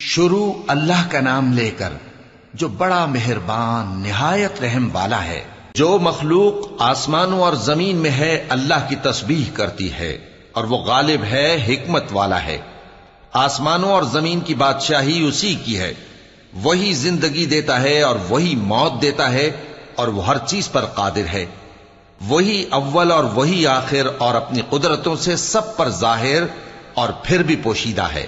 شروع اللہ کا نام لے کر جو بڑا مہربان نہایت رحم والا ہے۔ جو مخلوق آسمانوں اور زمین میں ہے اللہ کی تسبیح کرتی ہے اور وہ غالب ہے، حکمت والا ہے۔ آسمانوں اور زمین کی بادشاہی اسی کی ہے، وہی زندگی دیتا ہے اور وہی موت دیتا ہے اور وہ ہر چیز پر قادر ہے۔ وہی اول اور وہی آخر اور اپنی قدرتوں سے سب پر ظاہر اور پھر بھی پوشیدہ ہے،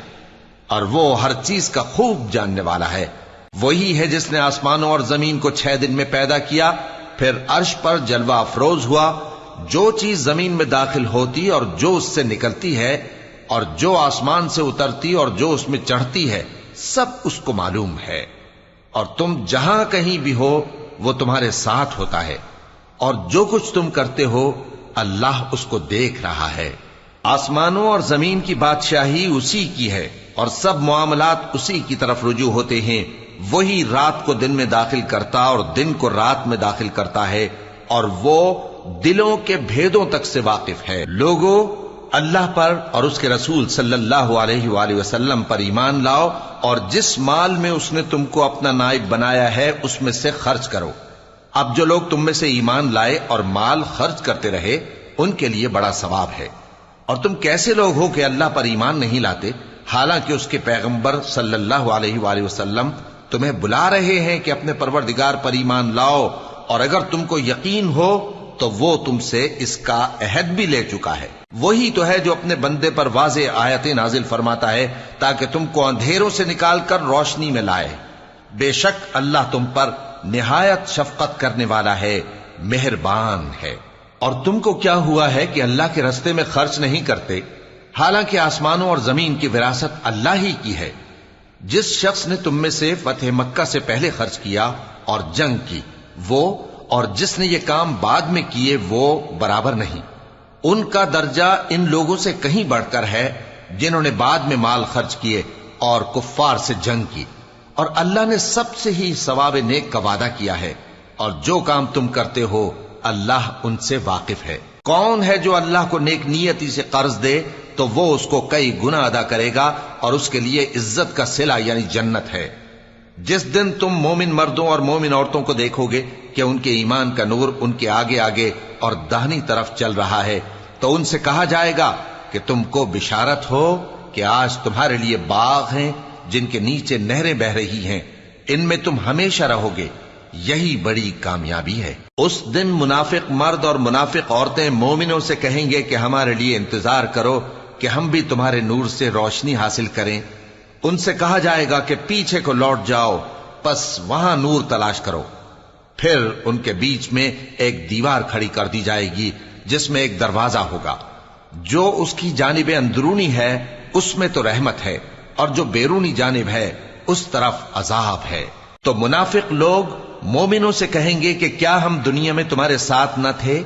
اور وہ ہر چیز کا خوب جاننے والا ہے۔ وہی ہے جس نے آسمانوں اور زمین کو 6 دن میں پیدا کیا، پھر عرش پر جلوہ افروز ہوا۔ جو چیز زمین میں داخل ہوتی اور جو اس سے نکلتی ہے، اور جو آسمان سے اترتی اور جو اس میں چڑھتی ہے، سب اس کو معلوم ہے۔ اور تم جہاں کہیں بھی ہو وہ تمہارے ساتھ ہوتا ہے، اور جو کچھ تم کرتے ہو اللہ اس کو دیکھ رہا ہے۔ آسمانوں اور زمین کی بادشاہی اسی کی ہے، اور سب معاملات اسی کی طرف رجوع ہوتے ہیں۔ وہی رات کو دن میں داخل کرتا اور دن کو رات میں داخل کرتا ہے، اور وہ دلوں کے بھیدوں تک سے واقف ہے۔ لوگو، اللہ پر اور اس کے رسول صلی اللہ علیہ وآلہ وسلم پر ایمان لاؤ، اور جس مال میں اس نے تم کو اپنا نائب بنایا ہے اس میں سے خرچ کرو۔ اب جو لوگ تم میں سے ایمان لائے اور مال خرچ کرتے رہے ان کے لیے بڑا ثواب ہے۔ اور تم کیسے لوگ ہو کہ اللہ پر ایمان نہیں لاتے، حالانکہ اس کے پیغمبر صلی اللہ علیہ وآلہ وسلم تمہیں بلا رہے ہیں کہ اپنے پروردگار پر ایمان لاؤ، اور اگر تم کو یقین ہو تو وہ تم سے اس کا عہد بھی لے چکا ہے۔ وہی تو ہے جو اپنے بندے پر واضح آیتیں نازل فرماتا ہے تاکہ تم کو اندھیروں سے نکال کر روشنی میں لائے۔ بے شک اللہ تم پر نہایت شفقت کرنے والا ہے، مہربان ہے۔ اور تم کو کیا ہوا ہے کہ اللہ کے رستے میں خرچ نہیں کرتے، حالانکہ آسمانوں اور زمین کی وراثت اللہ ہی کی ہے؟ جس شخص نے تم میں سے فتح مکہ سے پہلے خرچ کیا اور جنگ کی، وہ اور جس نے یہ کام بعد میں کیے وہ برابر نہیں۔ ان کا درجہ ان لوگوں سے کہیں بڑھ کر ہے جنہوں نے بعد میں مال خرچ کیے اور کفار سے جنگ کی، اور اللہ نے سب سے ہی ثواب نیک کا وعدہ کیا ہے، اور جو کام تم کرتے ہو اللہ ان سے واقف ہے۔ کون ہے جو اللہ کو نیک نیتی سے قرض دے تو وہ اس کو کئی گنا ادا کرے گا، اور اس کے لیے عزت کا صلہ یعنی جنت ہے۔ جس دن تم مومن مردوں اور مومن عورتوں کو دیکھو گے کہ ان کے ایمان کا نور ان کے آگے آگے اور داہنی طرف چل رہا ہے، تو ان سے کہا جائے گا کہ تم کو بشارت ہو کہ آج تمہارے لیے باغ ہیں جن کے نیچے نہریں بہ رہی ہیں، ان میں تم ہمیشہ رہو گے، یہی بڑی کامیابی ہے۔ اس دن منافق مرد اور منافق عورتیں مومنوں سے کہیں گے کہ ہمارے لیے انتظار کرو کہ ہم بھی تمہارے نور سے روشنی حاصل کریں۔ ان سے کہا جائے گا کہ پیچھے کو لوٹ جاؤ، پس وہاں نور تلاش کرو۔ پھر ان کے بیچ میں ایک دیوار کھڑی کر دی جائے گی جس میں ایک دروازہ ہوگا، جو اس کی جانب اندرونی ہے اس میں تو رحمت ہے، اور جو بیرونی جانب ہے اس طرف عذاب ہے۔ تو منافق لوگ مومنوں سے کہیں گے کہ کیا ہم دنیا میں تمہارے ساتھ نہ تھے؟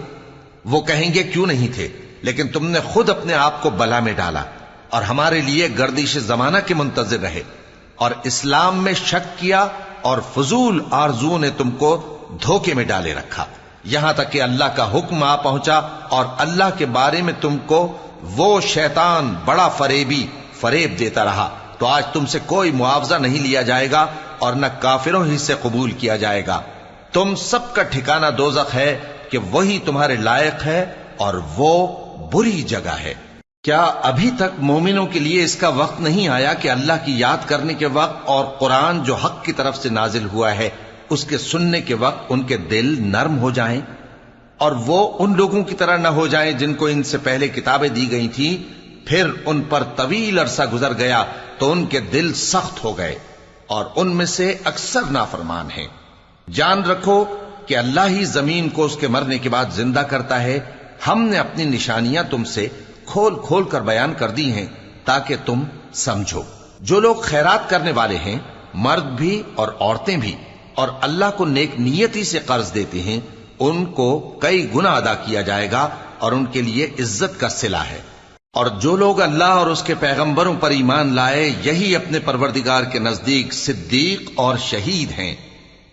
وہ کہیں گے کیوں نہیں تھے، لیکن تم نے خود اپنے آپ کو بلا میں ڈالا اور ہمارے لیے گردش زمانہ کے منتظر رہے، اور اسلام میں شک کیا، اور فضول آرزوؤں نے تم کو دھوکے میں ڈالے رکھا، یہاں تک کہ اللہ کا حکم آ پہنچا، اور اللہ کے بارے میں تم کو وہ شیطان بڑا فریب دیتا رہا۔ تو آج تم سے کوئی معاوضہ نہیں لیا جائے گا، اور نہ کافروں ہی سے قبول کیا جائے گا۔ تم سب کا ٹھکانہ دوزخ ہے کہ وہی تمہارے لائق ہے، اور وہ بری جگہ ہے۔ کیا ابھی تک مومنوں کے لیے اس کا وقت نہیں آیا کہ اللہ کی یاد کرنے کے وقت اور قرآن جو حق کی طرف سے نازل ہوا ہے اس کے سننے کے وقت ان کے دل نرم ہو جائیں، اور وہ ان لوگوں کی طرح نہ ہو جائیں جن کو ان سے پہلے کتابیں دی گئی تھیں، پھر ان پر طویل عرصہ گزر گیا تو ان کے دل سخت ہو گئے، اور ان میں سے اکثر نافرمان ہیں۔ جان رکھو کہ اللہ ہی زمین کو اس کے مرنے کے بعد زندہ کرتا ہے۔ ہم نے اپنی نشانیاں تم سے کھول کھول کر بیان کر دی ہیں تاکہ تم سمجھو۔ جو لوگ خیرات کرنے والے ہیں، مرد بھی اور عورتیں بھی، اور اللہ کو نیک نیتی سے قرض دیتے ہیں، ان کو کئی گنا ادا کیا جائے گا، اور ان کے لیے عزت کا صلہ ہے۔ اور جو لوگ اللہ اور اس کے پیغمبروں پر ایمان لائے، یہی اپنے پروردگار کے نزدیک صدیق اور شہید ہیں۔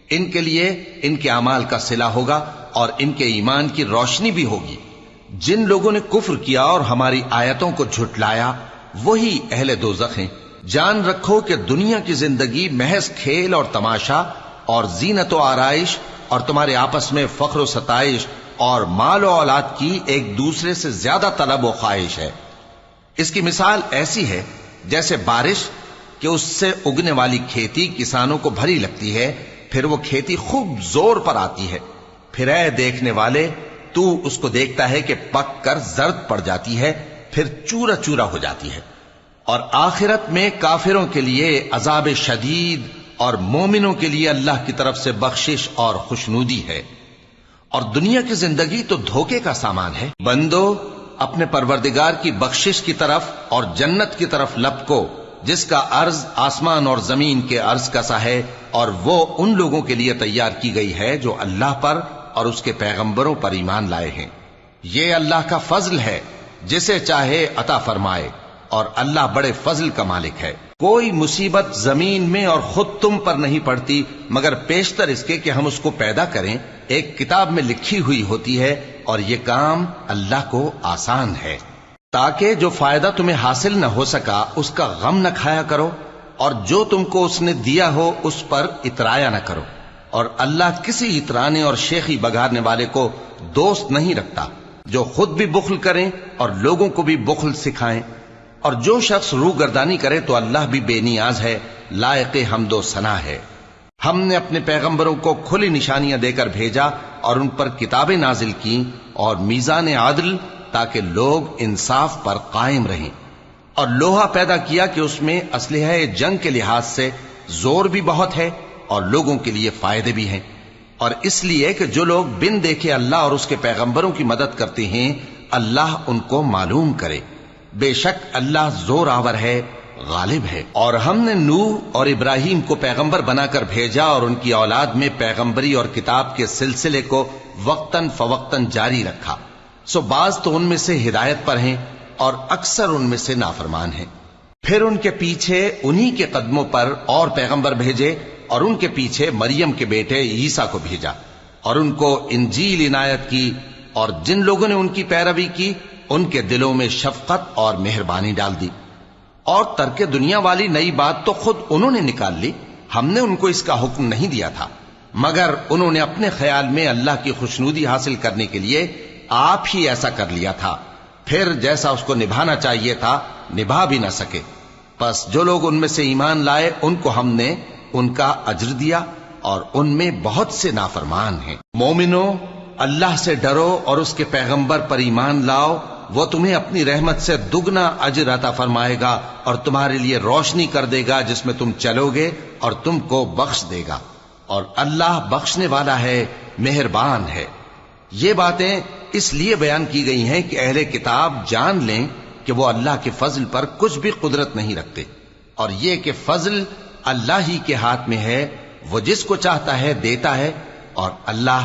ان کے لیے ان کے اعمال کا صلہ ہوگا، اور ان کے ایمان کی روشنی بھی ہوگی۔ جن لوگوں نے کفر کیا اور ہماری آیتوں کو جھٹلایا، وہی اہل دوزخ ہیں۔ جان رکھو کہ دنیا کی زندگی محض کھیل اور تماشا اور زینت و آرائش اور تمہارے آپس میں فخر و ستائش اور مال و اولاد کی ایک دوسرے سے زیادہ طلب و خواہش ہے۔ اس کی مثال ایسی ہے جیسے بارش کہ اس سے اگنے والی کھیتی کسانوں کو بھری لگتی ہے، پھر وہ کھیتی خوب زور پر آتی ہے، پھر اے دیکھنے والے تو اس کو دیکھتا ہے کہ پک کر زرد پڑ جاتی ہے، پھر چورا چورا ہو جاتی ہے۔ اور آخرت میں کافروں کے لیے عذاب شدید اور مومنوں کے لیے اللہ کی طرف سے بخشش اور خوشنودی ہے۔ اور دنیا کی زندگی تو دھوکے کا سامان ہے۔ بندو اپنے پروردگار کی بخشش کی طرف اور جنت کی طرف لپکو جس کا عرض آسمان اور زمین کے عرض کا سا ہے، اور وہ ان لوگوں کے لیے تیار کی گئی ہے جو اللہ پر اور اس کے پیغمبروں پر ایمان لائے ہیں۔ یہ اللہ کا فضل ہے، جسے چاہے عطا فرمائے، اور اللہ بڑے فضل کا مالک ہے۔ کوئی مصیبت زمین میں اور خود تم پر نہیں پڑتی مگر پیشتر اس کے کہ ہم اس کو پیدا کریں ایک کتاب میں لکھی ہوئی ہوتی ہے، اور یہ کام اللہ کو آسان ہے۔ تاکہ جو فائدہ تمہیں حاصل نہ ہو سکا اس کا غم نہ کھایا کرو، اور جو تم کو اس نے دیا ہو اس پر اترایا نہ کرو۔ اور اللہ کسی اترانے اور شیخی بگارنے والے کو دوست نہیں رکھتا، جو خود بھی بخل کریں اور لوگوں کو بھی بخل سکھائیں۔ اور جو شخص روح گردانی کرے تو اللہ بھی بے نیاز ہے، لائق حمد و ثنا ہے۔ ہم نے اپنے پیغمبروں کو کھلی نشانیاں دے کر بھیجا اور ان پر کتابیں نازل کی اور میزان عدل، تاکہ لوگ انصاف پر قائم رہیں۔ اور لوہا پیدا کیا کہ اس میں اسلحہ جنگ کے لحاظ سے زور بھی بہت ہے اور لوگوں کے لیے فائدے بھی ہیں، اور اس لیے کہ جو لوگ بن دیکھے اللہ اور اس کے پیغمبروں کی مدد کرتے ہیں اللہ ان کو معلوم کرے۔ بے شک اللہ زور آور ہے، غالب ہے۔ اور ہم نے نوح اور ابراہیم کو پیغمبر بنا کر بھیجا اور ان کی اولاد میں پیغمبری اور کتاب کے سلسلے کو وقتاً فوقتاً جاری رکھا، سو بعض تو ان میں سے ہدایت پر ہیں اور اکثر ان میں سے نافرمان ہیں۔ پھر ان کے پیچھے انہی کے قدموں پر اور پیغمبر بھیجے، اور ان کے پیچھے مریم کے بیٹے عیسیٰ کو بھیجا، اور ان کو انجیل عنایت کی، اور جن لوگوں نے ان کی پیروی کی ان کے دلوں میں شفقت اور مہربانی ڈال دی۔ اور ترک دنیا والی نئی بات تو خود انہوں نے نکال لی، ہم نے ان کو اس کا حکم نہیں دیا تھا، مگر انہوں نے اپنے خیال میں اللہ کی خوشنودی حاصل کرنے کے لیے آپ ہی ایسا کر لیا تھا، پھر جیسا اس کو نبھانا چاہیے تھا نبھا بھی نہ سکے۔ پس جو لوگ ان میں سے ایمان لائے ان کو ہم نے ان کا اجر دیا، اور ان میں بہت سے نافرمان ہیں۔ مومنو اللہ سے ڈرو اور اس کے پیغمبر پر ایمان لاؤ، وہ تمہیں اپنی رحمت سے دگنا اجر عطا فرمائے گا اور تمہارے لیے روشنی کر دے گا جس میں تم چلو گے اور تم کو بخش دے گا، اور اللہ بخشنے والا ہے، مہربان ہے۔ یہ باتیں اس لیے بیان کی گئی ہیں کہ اہل کتاب جان لیں کہ وہ اللہ کے فضل پر کچھ بھی قدرت نہیں رکھتے، اور یہ کہ فضل اللہ ہی کے ہاتھ میں ہے، وہ جس کو چاہتا ہے دیتا ہے، اور اللہ